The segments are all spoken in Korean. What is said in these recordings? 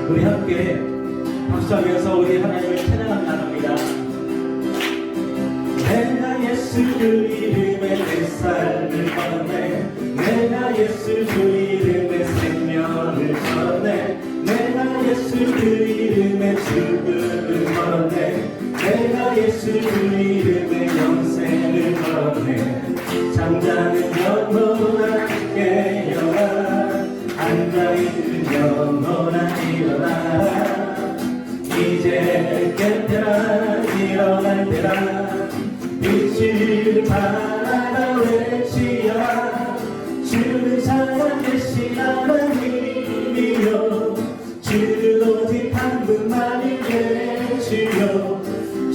우리 함께 박수하면서 우리 하나님을 찬양하며 나갑니다. 내가 예수 그 이름에 내 삶을 걸었네. 내가 예수 그 이름에 생명을 걸었네. 내가 예수 그 이름에 죽음을 걸었네. 내가 예수 그 이름에 영생을 걸었네. 잠자는 영혼아 깨어라. 앉아있는 영혼아 일어나. 이제 깨어라. 일어날 때라. 빛을 바라라 외치라. 주는 살아계신 하나님이여. 주는 오직 한 분만이 계시여.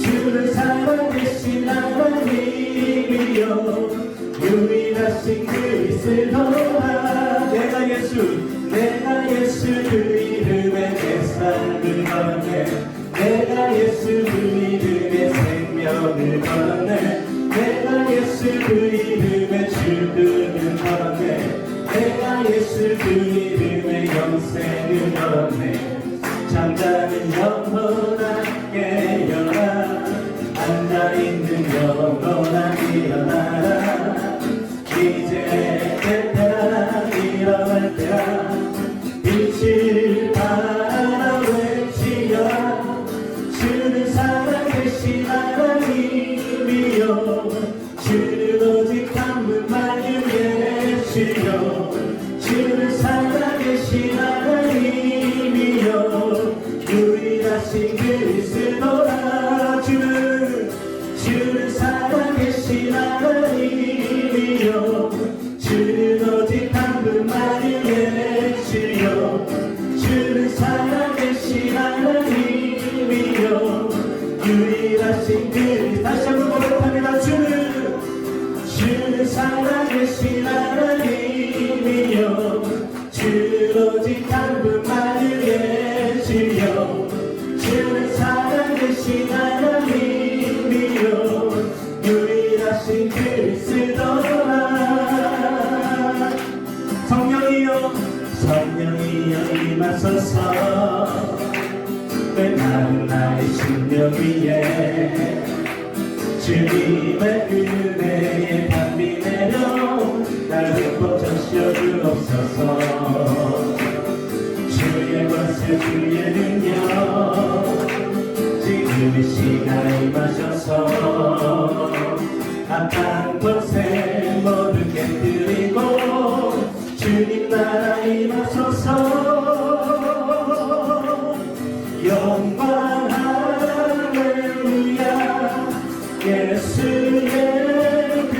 주는 살아계신 하나님이여. 유일하신 그리스도라. 내가 예수 그 이름에 내 삶을 걸었네. 내가 예수 그 이름에 생명을 걸었네. 내가 예수 그 이름에 죽음을 걸었네. 내가 예수 그 이름에 영생을 걸었네. 잠자는 영혼아 깨어라. 앉아있는 영혼아 일어나라. 이제 깨어라. 일어날 때라. 빛을 바라라 외치라. 주는 살아계신 하나님이여. 주는 오직 한 분만을 계시여. 주는 살아계신 하나님이여. 유일하신 그리스도라. 주는 살아계신 하나님이여. 주는 오직 한 분만을 계시여. 주는 살아계신 하나님이여. 유일하신 그리스도. 다시 한번 고백합니다. 주는 살아계신 하나님이여. 주는 오직 한 분만을 계시여. 주는 살아계신 하나님이여. 유일하신 그리스도라. 성령이여 임하소서. 메마른 나의 심령 위에 주님의 은혜에 담비 내려 날 흠뻑 적셔 주옵소서. 주의 권세 주의 능력 지금 이 시간에 임하셔서 악한 권세 모두 깨뜨리고 주님 나라 임하소서. 영광 할렐루야. 예수의 그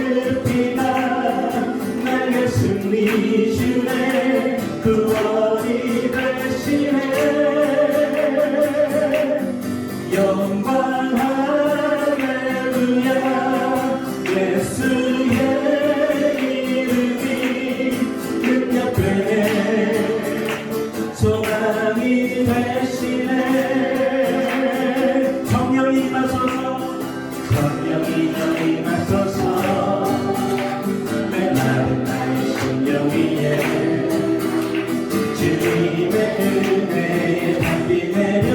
피가 나의 승리 주네. 구원이 되시네. 영광 할렐루야. 예수의 이름이 능력되네. 소망이 되시네. 성령이 임하소서. 메마른 나의 심령 위에 주님의 은혜에 담비 내려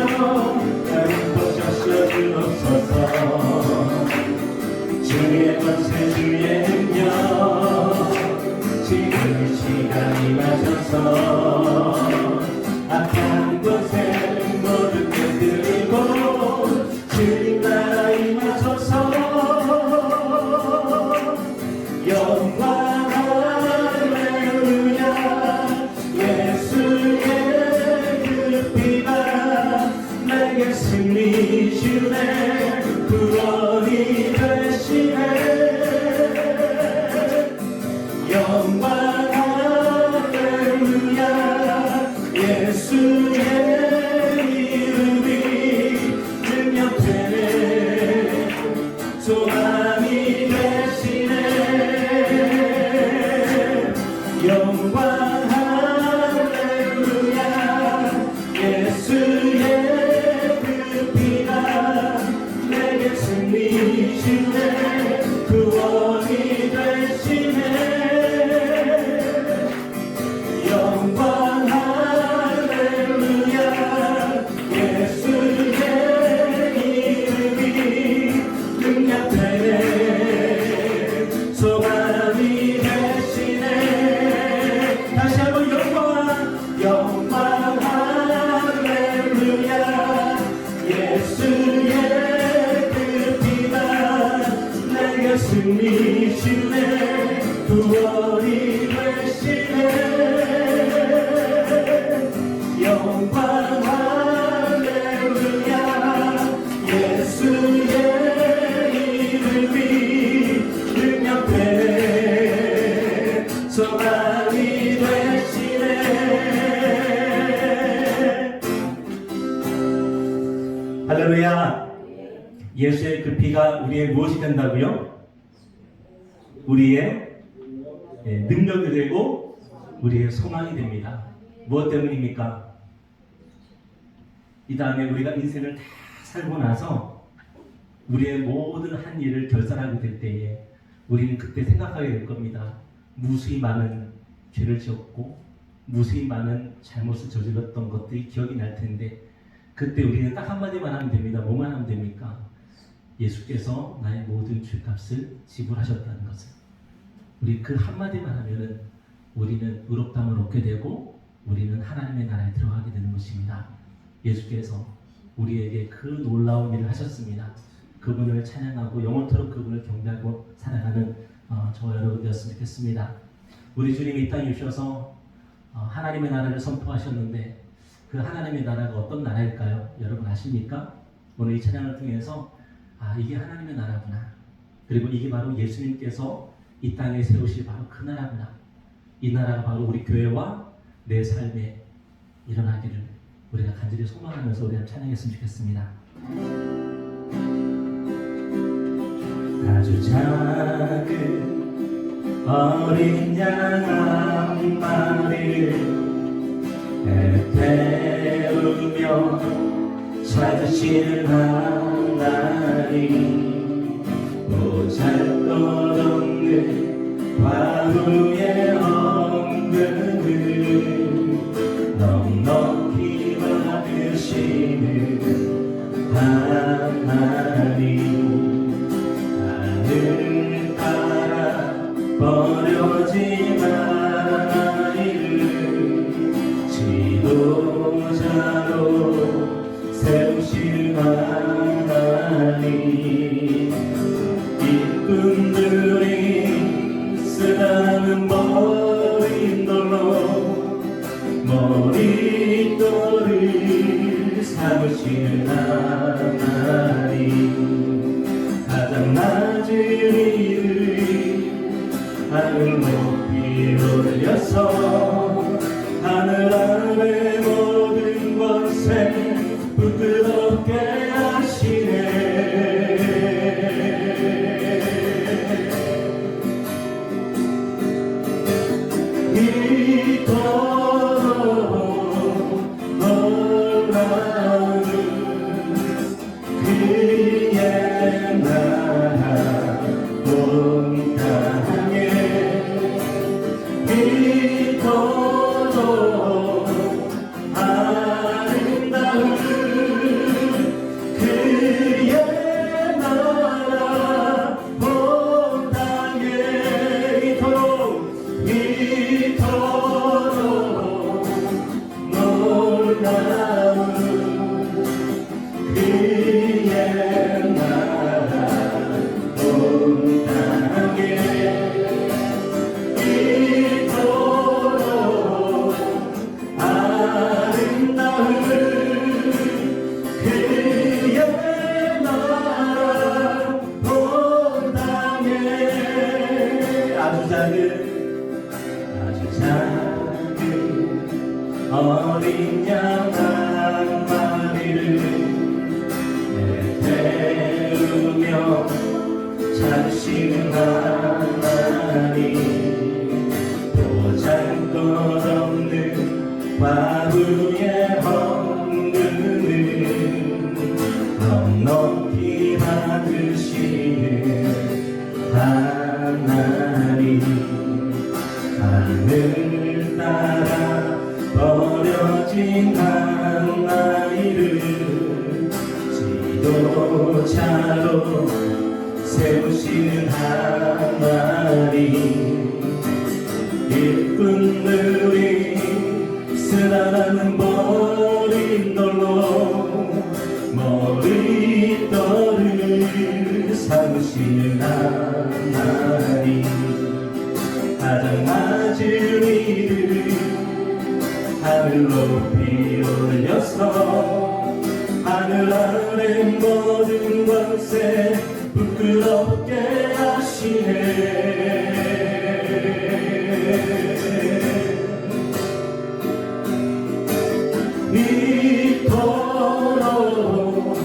나를 보셔서 주옵소서. 주의 권세 주의 능력 지금 이 시간 임하셔서 악한 권세 모두 깨뜨리고 할렐루야. 예수의 그 피가 우리의 무엇이 된다고요? 우리의 능력이 되고 우리의 소망이 됩니다. 무엇 때문입니까? 이 다음에 우리가 인생을 다 살고 나서 우리의 모든 한 일을 결산하게 될 때에 우리는 그때 생각하게 될 겁니다. 무수히 많은 죄를 지었고 무수히 많은 잘못을 저질렀던 것들이 기억이 날 텐데 그때 우리는 딱 한마디만 하면 됩니다. 뭐만 하면 됩니까? 예수께서 나의 모든 죄값을 지불하셨다는 것을. 우리 그 한마디만 하면은 우리는 의롭다함을 얻게 되고 우리는 하나님의 나라에 들어가게 되는 것입니다. 예수께서 우리에게 그 놀라운 일을 하셨습니다. 그분을 찬양하고 영원토록 그분을 경배하고 살아가는 저와 여러분 되었으면 좋겠습니다. 우리 주님이 이 땅에 오셔서 하나님의 나라를 선포하셨는데 그 하나님의 나라가 어떤 나라일까요? 여러분 아십니까? 오늘 이 찬양을 통해서 이게 하나님의 나라구나. 그리고 이게 바로 예수님께서 이 땅에 세우실 바로 그 나라구나. 이 나라가 바로 우리 교회와 내 삶에 일어나기를 우리가 간절히 소망하면서 우리가 찬양했으면 좋겠습니다. 아주 작은 어린 양 한 마리를 태우며 찾으시는 하나님 보잘것없는 과부의 헌금을 넉넉히 받으시는 하나님 하늘 따라 버려진 아이를 지도자로 세우신 하나님 일꾼들이 쓰다는 머릿돌로 머릿돌을 삼으시는 하나님 가장 낮은 이를 하늘 높이 올려서 하늘 아래 모든 것에 부끄럽게 하시네. 이토록 놀라운 그의 나라 온 땅에 이토록 아름다운 그의 나라 온 땅에 이토록 놀라운 그의 나라 온 땅에 이토록 아름다운 그의 나라 온 땅에 아주 작은 어린 양 한 마리를 태우며 찾으시는 하나님 보잘것없는 과부의 헌금을 넉넉히 받으시는 하나님 하늘 따라 버려진 한 아이를 지도자로 세우시는 하나님 일꾼들이 쓰다라는 머릿돌로 머릿돌을 삼으시는 하나님 가장 낮은 이를 하늘 높이 올려서 하늘 아래 모든 것에 부끄럽게 하시네. 이토록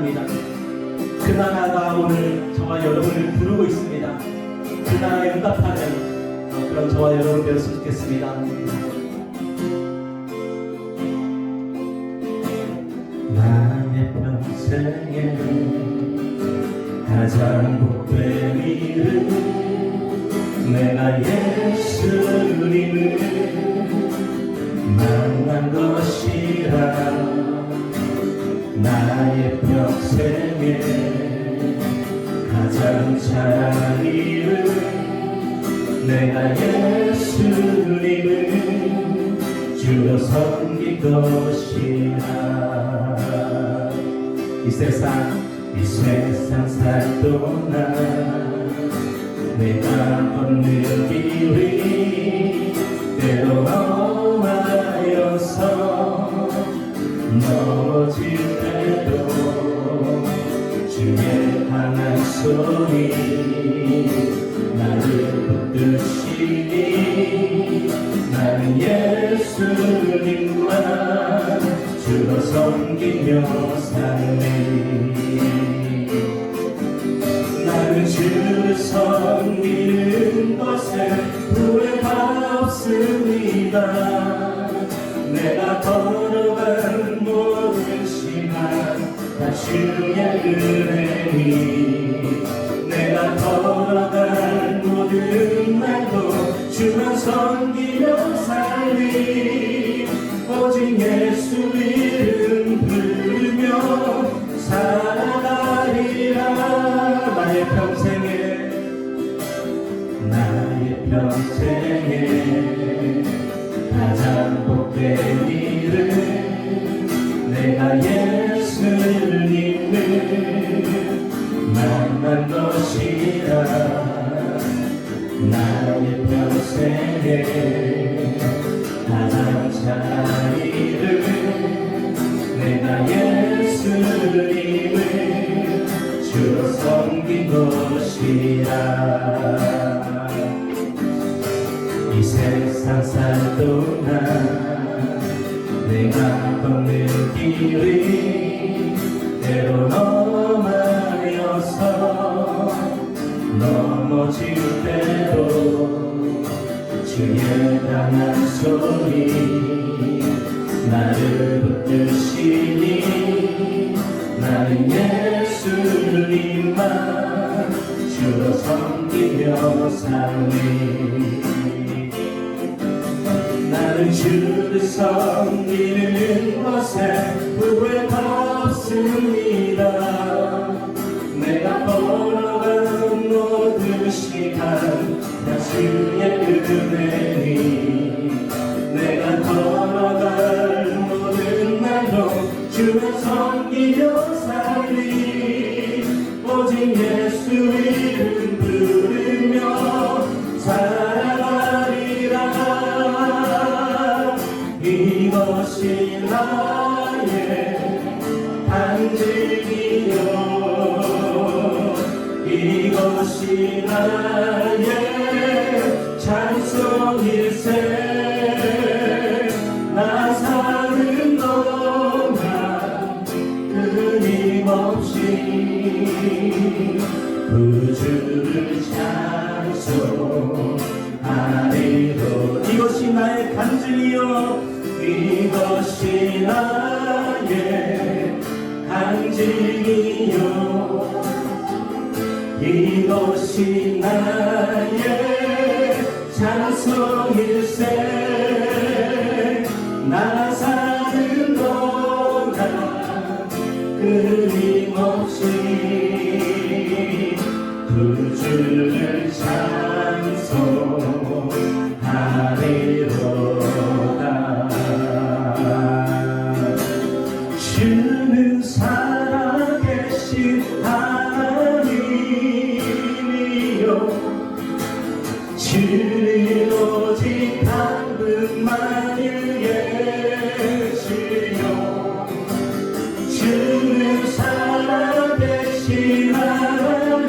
합니다. 그 나라가 오늘 저와 여러분을 부르고 있습니다. 그 나라에 응답하는 그런 저와 여러분 되었으면 좋겠습니다. 나의 평생에 가장 복된 일은 내가 예수님을 만난 것이라. 나의 평생에 가장 잘한 일은 내가 예수님을 주로 섬긴 것이라. 이 세상 살 동안 내가 걷는 길이 때로 험하여서 넘어질 때도 주의 강한 손이 나를 붙드시니 나는 예수님만 주로 섬기며 살네. 나는 주를 섬기는 것에 후회가 없습니다. 내가 걸어간 모든 시간 다 주의 은혜니. 내가 걸어간 모든 날도 주만 섬기며 살리. 오직 예수 이름 부르며 살아가리라. 나의 평생에 가장 복된 일은 내가 예수님을 만난 것이라. 나의 평생에 가장 잘한 일은 내가 예수님을 주로 섬긴 것이라. 이 세상 살 동안 내가 걷는 길이 때로 험하여서 넘어질 때도 주의 강한 손이 나를 붙드시니 나는 예수님만 주로 섬기며 살니. 나는 주를 섬기는 것에 후회가 없습니다. 내가 걸어간 모든 시간 다 주의 은혜니. 내가 걸어간 모든 날도 주를 섬기며 살리. 오직 예수 이름 부르며 살아가리라. 이것이 나의 간증이요, 이것이 나의 찬송일세. 나 사는 동안 끊임없이 주를 찬송하리로. 이것이 나의 간증이요, 이것이 나의 간증이요, 이것이 나의 찬송일세. 나 사는 동안 끊임없이 주를 찬송하리로다. 주는 살아계신 하나님이요, 주는 오직 한 분만을 계시요. 주는 살아계신 하나님이요,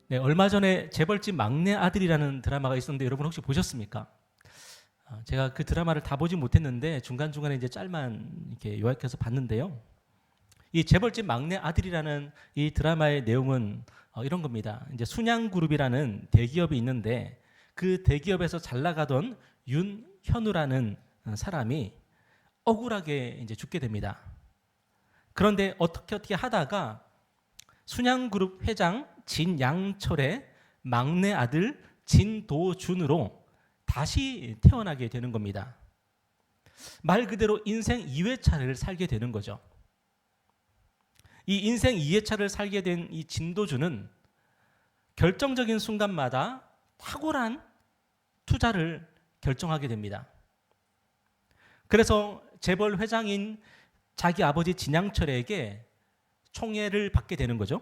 네, 얼마 전에 재벌집 막내 아들이라는 드라마가 있었는데 여러분 혹시 보셨습니까? 제가 그 드라마를 다 보지 못했는데 중간중간에 이제 짤만 이렇게 요약해서 봤는데요. 이 재벌집 막내 아들이라는 이 드라마의 내용은 이런 겁니다. 이제 순양그룹이라는 대기업이 있는데 그 대기업에서 잘 나가던 윤현우라는 사람이 억울하게 이제 죽게 됩니다. 그런데 어떻게 하다가 순양그룹 회장 진양철의 막내 아들 진도준으로 다시 태어나게 되는 겁니다. 말 그대로 인생 2회차를 살게 되는 거죠. 이 인생 2회차를 살게 된 이 진도준은 결정적인 순간마다 탁월한 투자를 결정하게 됩니다. 그래서 재벌 회장인 자기 아버지 진양철에게 총애를 받게 되는 거죠.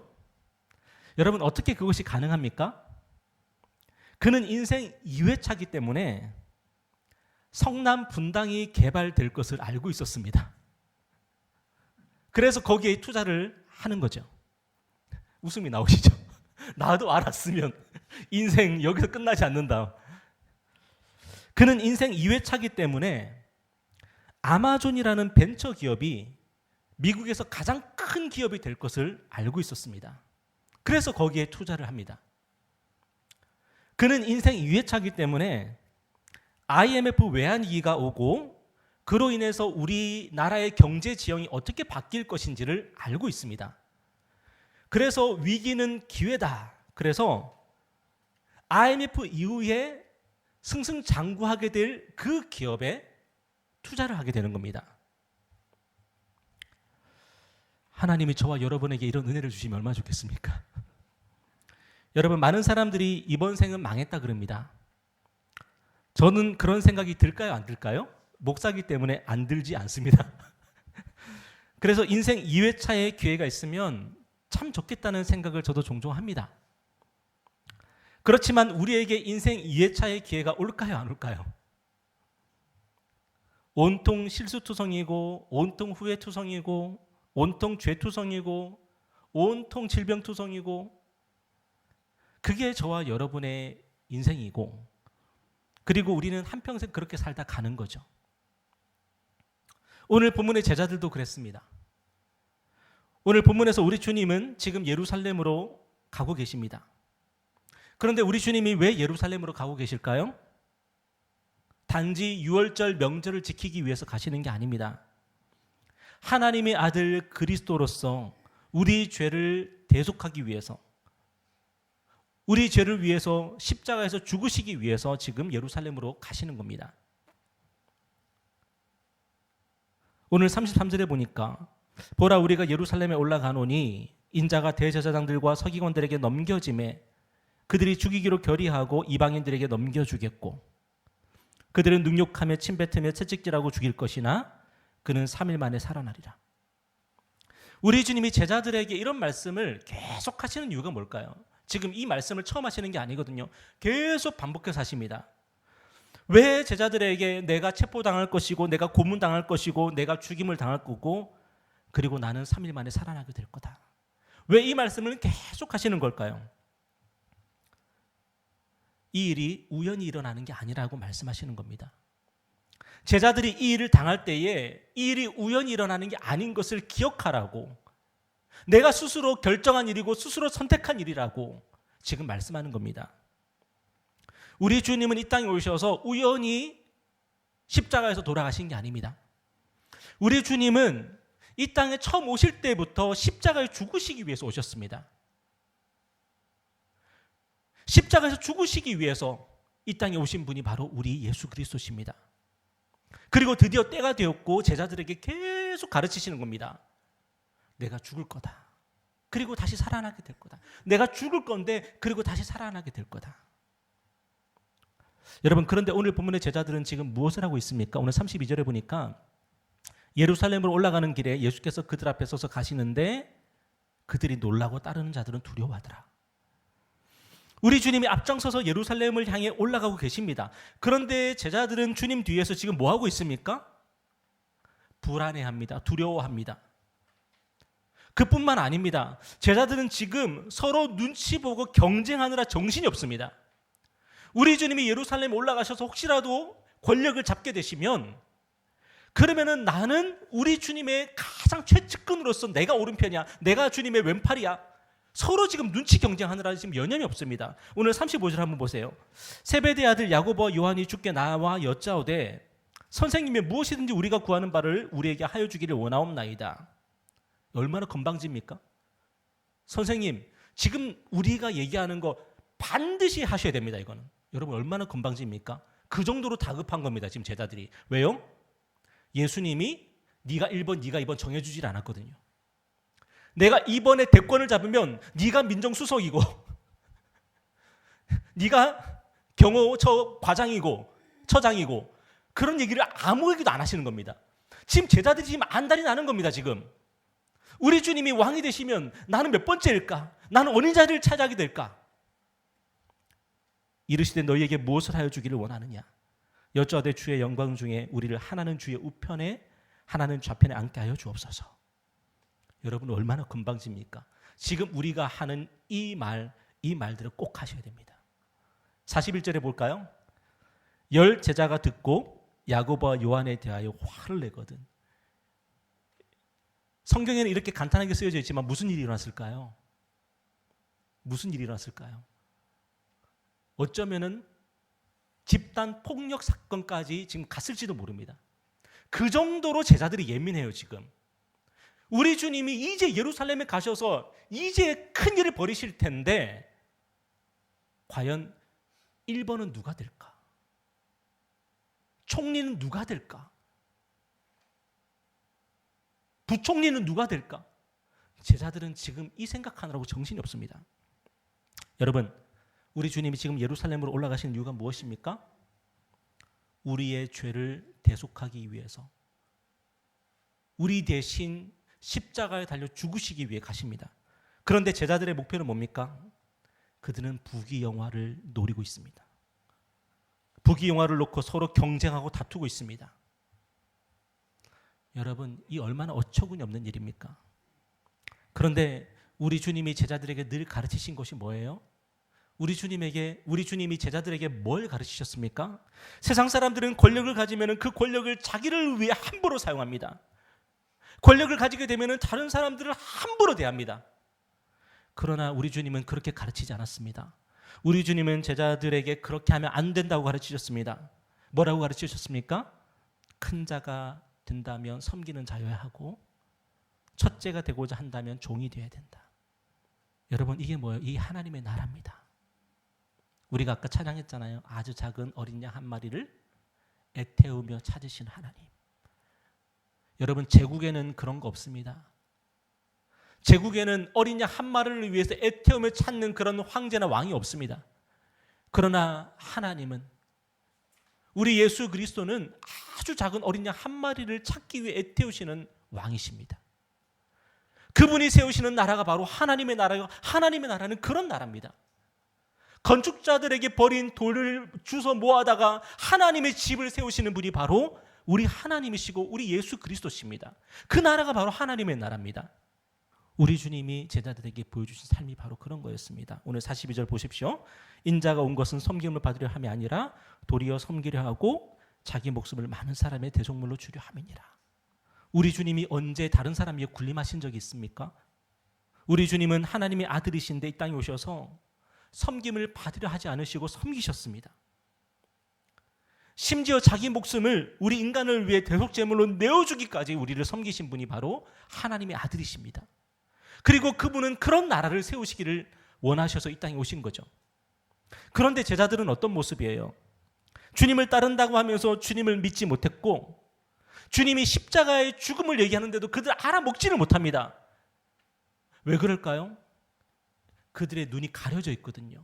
여러분 어떻게 그것이 가능합니까? 그는 인생 2회차이기 때문에 성남 분당이 개발될 것을 알고 있었습니다. 그래서 거기에 투자를 하는 거죠. 웃음이 나오시죠? 나도 알았으면 인생 여기서 끝나지 않는다. 그는 인생 2회차이기 때문에 아마존이라는 벤처 기업이 미국에서 가장 큰 기업이 될 것을 알고 있었습니다. 그래서 거기에 투자를 합니다. 그는 인생 2회차이기 때문에 IMF 외환위기가 오고 그로 인해서 우리나라의 경제 지형이 어떻게 바뀔 것인지를 알고 있습니다. 그래서 위기는 기회다. 그래서 IMF 이후에 승승장구하게 될 그 기업에 투자를 하게 되는 겁니다. 하나님이 저와 여러분에게 이런 은혜를 주시면 얼마나 좋겠습니까? 여러분 많은 사람들이 이번 생은 망했다 그럽니다. 저는 그런 생각이 들까요? 안 들까요? 목사기 때문에 안 들지 않습니다. 그래서 인생 2회차의 기회가 있으면 참 좋겠다는 생각을 저도 종종 합니다. 그렇지만 우리에게 인생 2회차의 기회가 올까요? 안 올까요? 온통 실수투성이고 온통 후회투성이고 온통 죄투성이고 온통 질병투성이고 그게 저와 여러분의 인생이고 그리고 우리는 한평생 그렇게 살다 가는 거죠. 오늘 본문의 제자들도 그랬습니다. 오늘 본문에서 우리 주님은 지금 예루살렘으로 가고 계십니다. 그런데 우리 주님이 왜 예루살렘으로 가고 계실까요? 단지 유월절 명절을 지키기 위해서 가시는 게 아닙니다. 하나님의 아들 그리스도로서 우리 죄를 대속하기 위해서 우리 죄를 위해서 십자가에서 죽으시기 위해서 지금 예루살렘으로 가시는 겁니다. 오늘 33절에 보니까 보라 우리가 예루살렘에 올라가노니 인자가 대제사장들과 서기관들에게 넘겨짐에 그들이 죽이기로 결의하고 이방인들에게 넘겨주겠고 그들은 능욕하며 침뱉으며 채찍질하고 죽일 것이나 그는 3일 만에 살아나리라. 우리 주님이 제자들에게 이런 말씀을 계속 하시는 이유가 뭘까요? 지금 이 말씀을 처음 하시는 게 아니거든요. 계속 반복해서 하십니다. 왜 제자들에게 내가 체포당할 것이고 내가 고문당할 것이고 내가 죽임을 당할 거고 그리고 나는 3일 만에 살아나게 될 거다. 왜 이 말씀을 계속 하시는 걸까요? 이 일이 우연히 일어나는 게 아니라고 말씀하시는 겁니다. 제자들이 이 일을 당할 때에 이 일이 우연히 일어나는 게 아닌 것을 기억하라고 내가 스스로 결정한 일이고 스스로 선택한 일이라고 지금 말씀하는 겁니다. 우리 주님은 이 땅에 오셔서 우연히 십자가에서 돌아가신 게 아닙니다. 우리 주님은 이 땅에 처음 오실 때부터 십자가에 죽으시기 위해서 오셨습니다. 십자가에서 죽으시기 위해서 이 땅에 오신 분이 바로 우리 예수 그리스도십니다. 그리고 드디어 때가 되었고 제자들에게 계속 가르치시는 겁니다. 내가 죽을 거다. 그리고 다시 살아나게 될 거다. 내가 죽을 건데 그리고 다시 살아나게 될 거다. 여러분 그런데 오늘 본문의 제자들은 지금 무엇을 하고 있습니까? 오늘 32절에 보니까 예루살렘으로 올라가는 길에 예수께서 그들 앞에 서서 가시는데 그들이 놀라고 따르는 자들은 두려워하더라. 우리 주님이 앞장서서 예루살렘을 향해 올라가고 계십니다. 그런데 제자들은 주님 뒤에서 지금 뭐 하고 있습니까? 불안해합니다. 두려워합니다. 그뿐만 아닙니다. 제자들은 지금 서로 눈치 보고 경쟁하느라 정신이 없습니다. 우리 주님이 예루살렘에 올라가셔서 혹시라도 권력을 잡게 되시면 그러면은 나는 우리 주님의 가장 최측근으로서 내가 오른편이야, 내가 주님의 왼팔이야. 서로 지금 눈치 경쟁하느라 지금 여념이 없습니다. 오늘 35절 한번 보세요. 세베대의 아들 야고보와 요한이 주께 나와 여짜오되 선생님이 무엇이든지 우리가 구하는 바를 우리에게 하여 주기를 원하옵나이다. 얼마나 건방집니까? 선생님, 지금 우리가 얘기하는 거 반드시 하셔야 됩니다. 이거는 여러분 얼마나 건방집니까? 그 정도로 다급한 겁니다. 지금 제자들이. 왜요? 예수님이 네가 1번, 네가 2번 정해주질 않았거든요. 내가 이번에 대권을 잡으면 네가 민정수석이고 네가 경호처 과장이고 처장이고 그런 얘기를 아무 얘기도 안 하시는 겁니다. 지금 제자들이 지금 안달이 나는 겁니다. 지금 우리 주님이 왕이 되시면 나는 몇 번째일까? 나는 어느 자리를 차지하게 될까? 이르시되 너희에게 무엇을 하여 주기를 원하느냐? 여짜오되 주의 영광 중에 우리를 하나는 주의 우편에 하나는 좌편에 앉게 하여 주옵소서. 여러분 얼마나 건방집니까? 지금 우리가 하는 이 말들을 꼭 하셔야 됩니다. 41절에 볼까요? 10 제자가 듣고 야고보와 요한에 대하여 화를 내거든. 성경에는 이렇게 간단하게 쓰여져 있지만 무슨 일이 일어났을까요? 무슨 일이 일어났을까요? 어쩌면은 집단 폭력 사건까지 지금 갔을지도 모릅니다. 그 정도로 제자들이 예민해요. 지금 우리 주님이 이제 예루살렘에 가셔서 이제 큰 일을 벌이실 텐데 과연 1번은 누가 될까? 총리는 누가 될까? 부총리는 누가 될까? 제자들은 지금 이 생각하느라고 정신이 없습니다. 여러분, 우리 주님이 지금 예루살렘으로 올라가시는 이유가 무엇입니까? 우리의 죄를 대속하기 위해서 우리 대신 십자가에 달려 죽으시기 위해 가십니다. 그런데 제자들의 목표는 뭡니까? 그들은 부귀영화를 노리고 있습니다. 부귀영화를 놓고 서로 경쟁하고 다투고 있습니다. 여러분, 이 얼마나 어처구니 없는 일입니까? 그런데 우리 주님이 제자들에게 늘 가르치신 것이 뭐예요? 우리 주님이 제자들에게 뭘 가르치셨습니까? 세상 사람들은 권력을 가지면 그 권력을 자기를 위해 함부로 사용합니다. 권력을 가지게 되면 다른 사람들을 함부로 대합니다. 그러나 우리 주님은 그렇게 가르치지 않았습니다. 우리 주님은 제자들에게 그렇게 하면 안 된다고 가르치셨습니다. 뭐라고 가르치셨습니까? 큰 자가 된다면 섬기는 자여야 하고 첫째가 되고자 한다면 종이 되어야 된다. 여러분, 이게 뭐예요? 이 하나님의 나라입니다. 우리가 아까 찬양했잖아요. 아주 작은 어린 양 한 마리를 애태우며 찾으신 하나님. 여러분, 제국에는 그런 거 없습니다. 제국에는 어린 양 한 마리를 위해서 애태우며 찾는 그런 황제나 왕이 없습니다. 그러나 하나님은, 우리 예수 그리스도는 아주 작은 어린 양 한 마리를 찾기 위해 애태우시는 왕이십니다. 그분이 세우시는 나라가 바로 하나님의 나라요. 하나님의 나라는 그런 나라입니다. 건축자들에게 버린 돌을 주워 모아다가 하나님의 집을 세우시는 분이 바로 우리 하나님이시고 우리 예수 그리스도십니다. 그 나라가 바로 하나님의 나라입니다. 우리 주님이 제자들에게 보여주신 삶이 바로 그런 거였습니다. 오늘 42절 보십시오. 인자가 온 것은 섬김을 받으려 함이 아니라 도리어 섬기려 하고 자기 목숨을 많은 사람의 대속물로 주려 함이니라. 우리 주님이 언제 다른 사람 위에 군림하신 적이 있습니까? 우리 주님은 하나님의 아들이신데 이 땅에 오셔서 섬김을 받으려 하지 않으시고 섬기셨습니다. 심지어 자기 목숨을 우리 인간을 위해 대속제물로 내어주기까지 우리를 섬기신 분이 바로 하나님의 아들이십니다. 그리고 그분은 그런 나라를 세우시기를 원하셔서 이 땅에 오신 거죠. 그런데 제자들은 어떤 모습이에요? 주님을 따른다고 하면서 주님을 믿지 못했고 주님이 십자가의 죽음을 얘기하는데도 그들 알아먹지를 못합니다. 왜 그럴까요? 그들의 눈이 가려져 있거든요.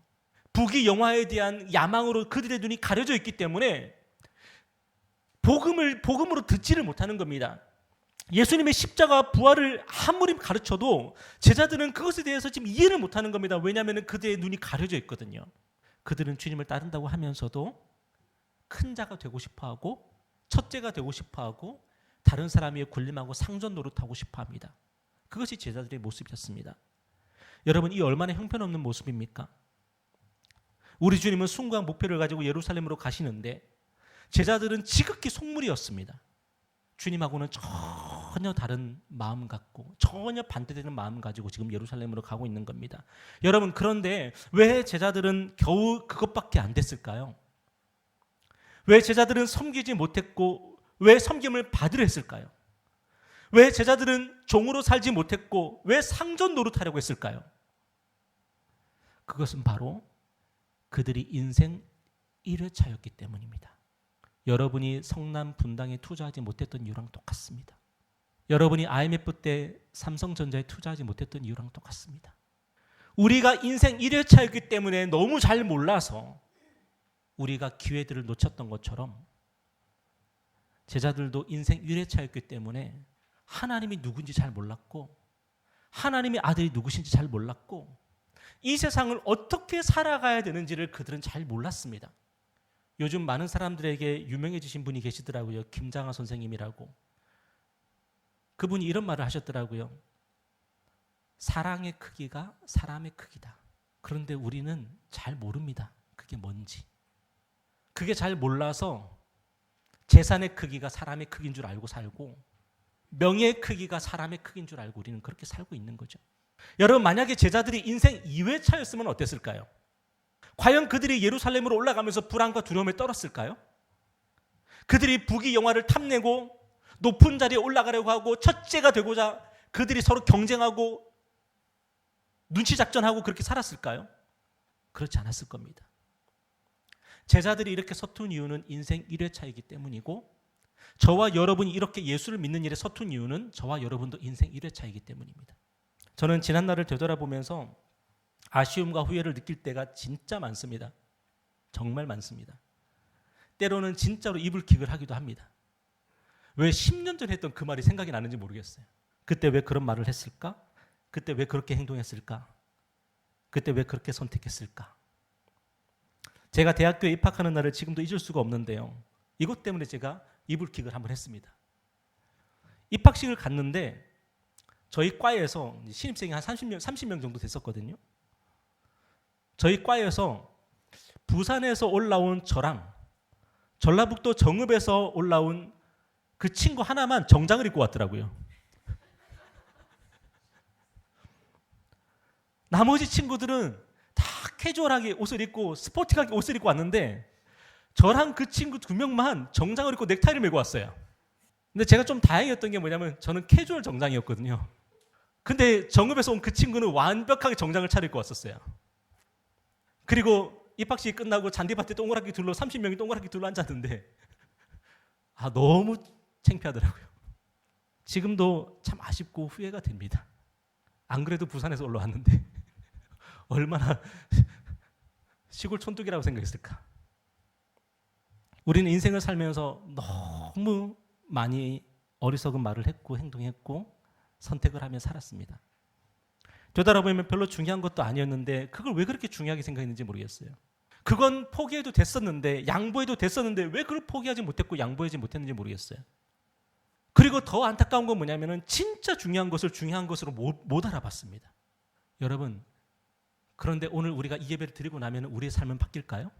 부귀영화에 대한 야망으로 그들의 눈이 가려져 있기 때문에 복음으로 듣지를 못하는 겁니다. 예수님의 십자가 부활을 아무리 가르쳐도 제자들은 그것에 대해서 지금 이해를 못하는 겁니다. 왜냐하면 그들의 눈이 가려져 있거든요. 그들은 주님을 따른다고 하면서도 큰 자가 되고 싶어하고 첫째가 되고 싶어하고 다른 사람 위에 군림하고 상전 노릇하고 싶어합니다. 그것이 제자들의 모습이었습니다. 여러분, 이 얼마나 형편없는 모습입니까? 우리 주님은 숭고한 목표를 가지고 예루살렘으로 가시는데 제자들은 지극히 속물이었습니다. 주님하고는 전혀 다른 마음 갖고 전혀 반대되는 마음 가지고 지금 예루살렘으로 가고 있는 겁니다. 여러분, 그런데 왜 제자들은 겨우 그것밖에 안 됐을까요? 왜 제자들은 섬기지 못했고 왜 섬김을 받으려 했을까요? 왜 제자들은 종으로 살지 못했고 왜 상전 노릇하려고 했을까요? 그것은 바로 그들이 인생 1회차였기 때문입니다. 여러분이 성남 분당에 투자하지 못했던 이유랑 똑같습니다. 여러분이 IMF 때 삼성전자에 투자하지 못했던 이유랑 똑같습니다. 우리가 인생 1회차였기 때문에 너무 잘 몰라서 우리가 기회들을 놓쳤던 것처럼 제자들도 인생 1회차였기 때문에 하나님이 누군지 잘 몰랐고 하나님의 아들이 누구신지 잘 몰랐고 이 세상을 어떻게 살아가야 되는지를 그들은 잘 몰랐습니다. 요즘 많은 사람들에게 유명해지신 분이 계시더라고요. 김장하 선생님이라고. 그분이 이런 말을 하셨더라고요. 사랑의 크기가 사람의 크기다. 그런데 우리는 잘 모릅니다. 그게 뭔지. 그게 잘 몰라서 재산의 크기가 사람의 크기인 줄 알고 살고 명예의 크기가 사람의 크기인 줄 알고 우리는 그렇게 살고 있는 거죠. 여러분, 만약에 제자들이 인생 2회차였으면 어땠을까요? 과연 그들이 예루살렘으로 올라가면서 불안과 두려움에 떨었을까요? 그들이 부귀 영화를 탐내고 높은 자리에 올라가려고 하고 첫째가 되고자 그들이 서로 경쟁하고 눈치 작전하고 그렇게 살았을까요? 그렇지 않았을 겁니다. 제자들이 이렇게 서툰 이유는 인생 1회차이기 때문이고 저와 여러분이 이렇게 예수를 믿는 일에 서툰 이유는 저와 여러분도 인생 1회차이기 때문입니다. 저는 지난 날을 되돌아보면서 아쉬움과 후회를 느낄 때가 진짜 많습니다. 정말 많습니다. 때로는 진짜로 이불킥을 하기도 합니다. 왜 10년 전에 했던 그 말이 생각이 나는지 모르겠어요. 그때 왜 그런 말을 했을까? 그때 왜 그렇게 행동했을까? 그때 왜 그렇게 선택했을까? 제가 대학교에 입학하는 날을 지금도 잊을 수가 없는데요. 이것 때문에 제가 이불킥을 한번 했습니다. 입학식을 갔는데 저희 과에서 신입생이 한 30명 정도 됐었거든요. 저희 과에서 부산에서 올라온 저랑 전라북도 정읍에서 올라온 그 친구 하나만 정장을 입고 왔더라고요. 나머지 친구들은 다 캐주얼하게 옷을 입고 스포티하게 옷을 입고 왔는데 저랑 그 친구 2명만 정장을 입고 넥타이를 메고 왔어요. 근데 제가 좀 다행이었던 게 뭐냐면 저는 캐주얼 정장이었거든요. 근데 정읍에서 온 그 친구는 완벽하게 정장을 차려입고 왔었어요. 그리고 입학식이 끝나고 잔디밭에 동그랗게 둘러 30명이 동그랗게 둘러 앉았는데 너무 창피하더라고요. 지금도 참 아쉽고 후회가 됩니다. 안 그래도 부산에서 올라왔는데 얼마나 시골 촌뚝이라고 생각했을까. 우리는 인생을 살면서 너무 많이 어리석은 말을 했고 행동했고 선택을 하며 살았습니다. 되돌아보면 별로 중요한 것도 아니었는데 그걸 왜 그렇게 중요하게 생각했는지 모르겠어요. 그건 포기해도 됐었는데 양보해도 됐었는데 왜 그걸 포기하지 못했고 양보하지 못했는지 모르겠어요. 그리고 더 안타까운 건 뭐냐면 진짜 중요한 것을 중요한 것으로 못 알아봤습니다. 여러분, 그런데 오늘 우리가 이 예배를 드리고 나면 우리의 삶은 바뀔까요?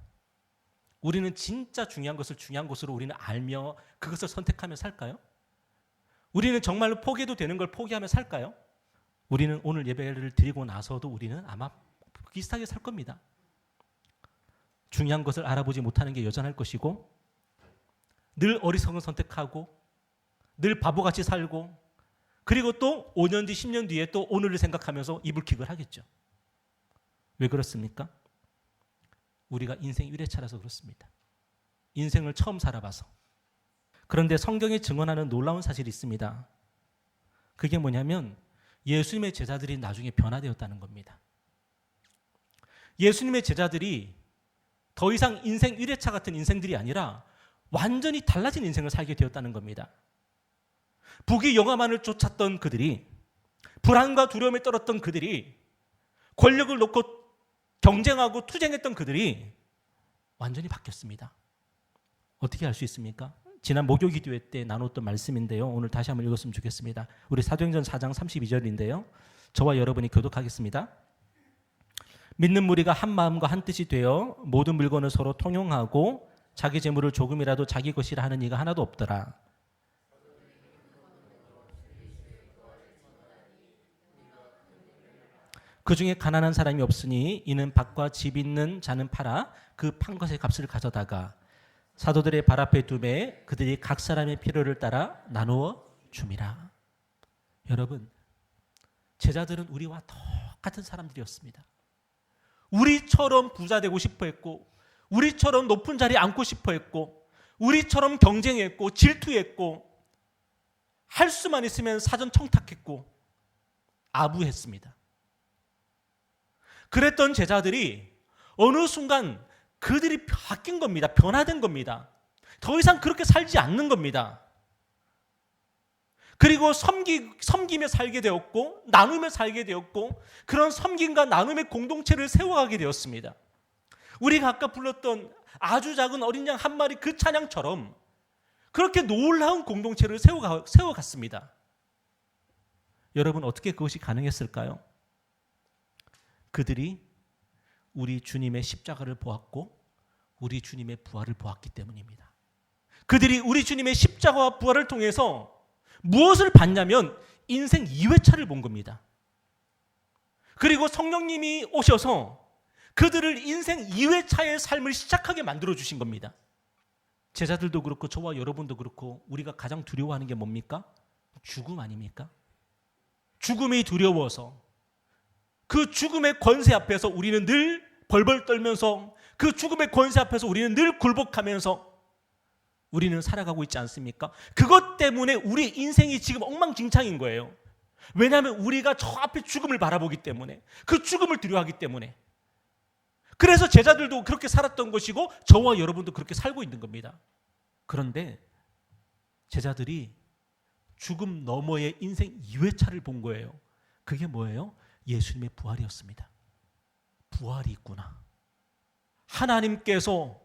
우리는 진짜 중요한 것을 중요한 것으로 우리는 알며 그것을 선택하며 살까요? 우리는 정말로 포기해도 되는 걸 포기하며 살까요? 우리는 오늘 예배를 드리고 나서도 우리는 아마 비슷하게 살 겁니다. 중요한 것을 알아보지 못하는 게 여전할 것이고 늘 어리석은 선택하고 늘 바보같이 살고 그리고 또 5년 뒤 10년 뒤에 또 오늘을 생각하면서 이불킥을 하겠죠. 왜 그렇습니까? 우리가 인생 1회차라서 그렇습니다. 인생을 처음 살아봐서. 그런데 성경이 증언하는 놀라운 사실이 있습니다. 그게 뭐냐면 예수님의 제자들이 나중에 변화되었다는 겁니다. 예수님의 제자들이 더 이상 인생 1회차 같은 인생들이 아니라 완전히 달라진 인생을 살게 되었다는 겁니다. 부귀 영화만을 쫓았던 그들이, 불안과 두려움에 떨었던 그들이, 권력을 놓고 경쟁하고 투쟁했던 그들이 완전히 바뀌었습니다. 어떻게 알 수 있습니까? 지난 목요 기도회 때 나눴던 말씀인데요. 오늘 다시 한번 읽었으면 좋겠습니다. 우리 사도행전 4장 32절인데요. 저와 여러분이 교독하겠습니다. 믿는 무리가 한 마음과 한 뜻이 되어 모든 물건을 서로 통용하고 자기 재물을 조금이라도 자기 것이라 하는 이가 하나도 없더라. 그 중에 가난한 사람이 없으니 이는 밭과 집 있는 자는 팔아 그 판 것의 값을 가져다가 사도들의 발 앞에 두매 그들이 각 사람의 필요를 따라 나누어 줌이라. 여러분, 제자들은 우리와 똑같은 사람들이었습니다. 우리처럼 부자 되고 싶어 했고, 우리처럼 높은 자리에 앉고 싶어 했고, 우리처럼 경쟁했고, 질투했고, 할 수만 있으면 사전 청탁했고, 아부했습니다. 그랬던 제자들이 어느 순간 그들이 바뀐 겁니다. 변화된 겁니다. 더 이상 그렇게 살지 않는 겁니다. 그리고 섬기며 살게 되었고, 나누며 살게 되었고, 그런 섬김과 나눔의 공동체를 세워가게 되었습니다. 우리가 아까 불렀던 아주 작은 어린 양 한 마리 그 찬양처럼 그렇게 놀라운 공동체를 세워갔습니다. 여러분, 어떻게 그것이 가능했을까요? 그들이 우리 주님의 십자가를 보았고 우리 주님의 부활을 보았기 때문입니다. 그들이 우리 주님의 십자가와 부활을 통해서 무엇을 봤냐면 인생 2회차를 본 겁니다. 그리고 성령님이 오셔서 그들을 인생 2회차의 삶을 시작하게 만들어 주신 겁니다. 제자들도 그렇고 저와 여러분도 그렇고 우리가 가장 두려워하는 게 뭡니까? 죽음 아닙니까? 죽음이 두려워서 그 죽음의 권세 앞에서 우리는 늘 벌벌 떨면서 그 죽음의 권세 앞에서 우리는 늘 굴복하면서 우리는 살아가고 있지 않습니까? 그것 때문에 우리 인생이 지금 엉망진창인 거예요. 왜냐하면 우리가 저 앞에 죽음을 바라보기 때문에, 그 죽음을 두려워하기 때문에. 그래서 제자들도 그렇게 살았던 것이고 저와 여러분도 그렇게 살고 있는 겁니다. 그런데 제자들이 죽음 너머의 인생 2회차를 본 거예요. 그게 뭐예요? 예수님의 부활이었습니다. 부활이 있구나. 하나님께서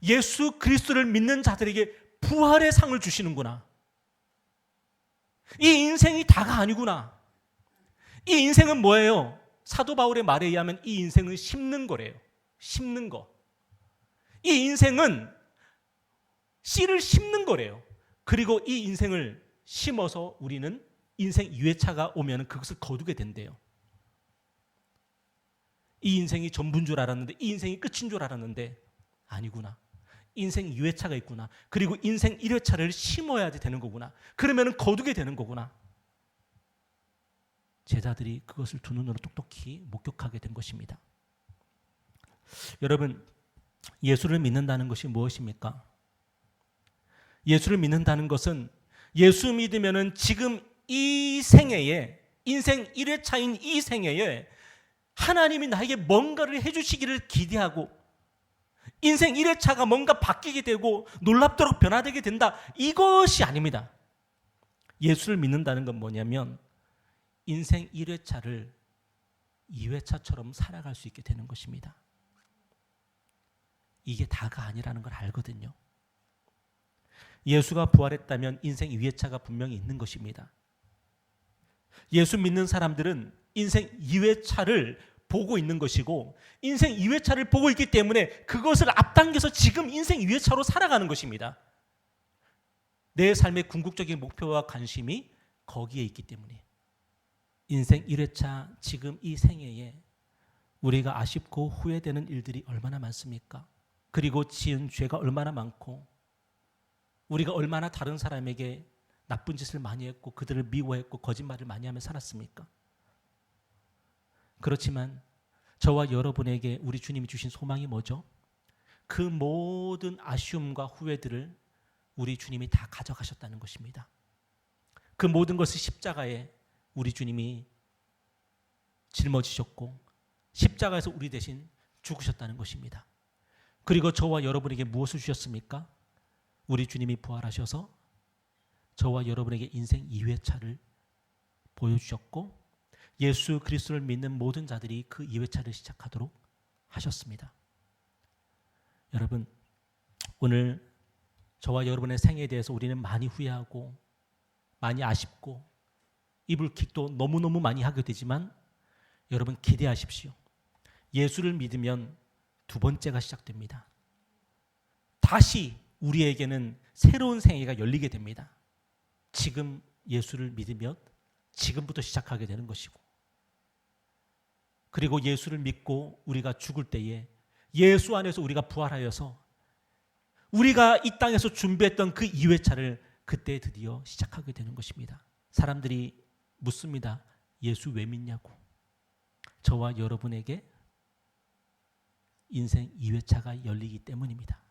예수 그리스도를 믿는 자들에게 부활의 상을 주시는구나. 이 인생이 다가 아니구나. 이 인생은 뭐예요? 사도 바울의 말에 의하면 이 인생은 심는 거래요. 심는 거. 이 인생은 씨를 심는 거래요. 그리고 이 인생을 심어서 우리는 인생 2회차가 오면 그것을 거두게 된대요. 이 인생이 전부인 줄 알았는데, 이 인생이 끝인 줄 알았는데 아니구나. 인생 2회차가 있구나. 그리고 인생 1회차를 심어야 되는 거구나. 그러면 거두게 되는 거구나. 제자들이 그것을 두 눈으로 똑똑히 목격하게 된 것입니다. 여러분, 예수를 믿는다는 것이 무엇입니까? 예수를 믿는다는 것은 예수 믿으면은 지금 이 생애에, 인생 1회차인 이 생애에 하나님이 나에게 뭔가를 해주시기를 기대하고 인생 1회차가 뭔가 바뀌게 되고 놀랍도록 변화되게 된다. 이것이 아닙니다. 예수를 믿는다는 건 뭐냐면 인생 1회차를 2회차처럼 살아갈 수 있게 되는 것입니다. 이게 다가 아니라는 걸 알거든요. 예수가 부활했다면 인생 2회차가 분명히 있는 것입니다. 예수 믿는 사람들은 인생 2회차를 보고 있는 것이고 인생 2회차를 보고 있기 때문에 그것을 앞당겨서 지금 인생 2회차로 살아가는 것입니다. 내 삶의 궁극적인 목표와 관심이 거기에 있기 때문에 인생 1회차 지금 이 생애에 우리가 아쉽고 후회되는 일들이 얼마나 많습니까? 그리고 지은 죄가 얼마나 많고 우리가 얼마나 다른 사람에게 나쁜 짓을 많이 했고 그들을 미워했고 거짓말을 많이 하며 살았습니까? 그렇지만 저와 여러분에게 우리 주님이 주신 소망이 뭐죠? 그 모든 아쉬움과 후회들을 우리 주님이 다 가져가셨다는 것입니다. 그 모든 것을 십자가에 우리 주님이 짊어지셨고 십자가에서 우리 대신 죽으셨다는 것입니다. 그리고 저와 여러분에게 무엇을 주셨습니까? 우리 주님이 부활하셔서 저와 여러분에게 인생 2회차를 보여주셨고 예수 그리스도를 믿는 모든 자들이 그 2회차를 시작하도록 하셨습니다. 여러분, 오늘 저와 여러분의 생에 대해서 우리는 많이 후회하고 많이 아쉽고 이불킥도 너무너무 많이 하게 되지만 여러분 기대하십시오. 예수를 믿으면 두 번째가 시작됩니다. 다시 우리에게는 새로운 생애가 열리게 됩니다. 지금 예수를 믿으면 지금부터 시작하게 되는 것이고, 그리고 예수를 믿고 우리가 죽을 때에 예수 안에서 우리가 부활하여서 우리가 이 땅에서 준비했던 그 2회차를 그때 드디어 시작하게 되는 것입니다. 사람들이 묻습니다. 예수 왜 믿냐고. 저와 여러분에게 인생 2회차가 열리기 때문입니다.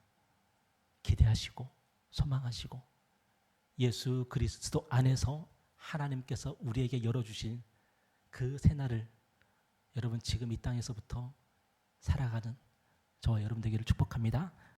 기대하시고 소망하시고 예수 그리스도 안에서 하나님께서 우리에게 열어주신 그 새날을 여러분 지금 이 땅에서부터 살아가는 저와 여러분 되기를 축복합니다.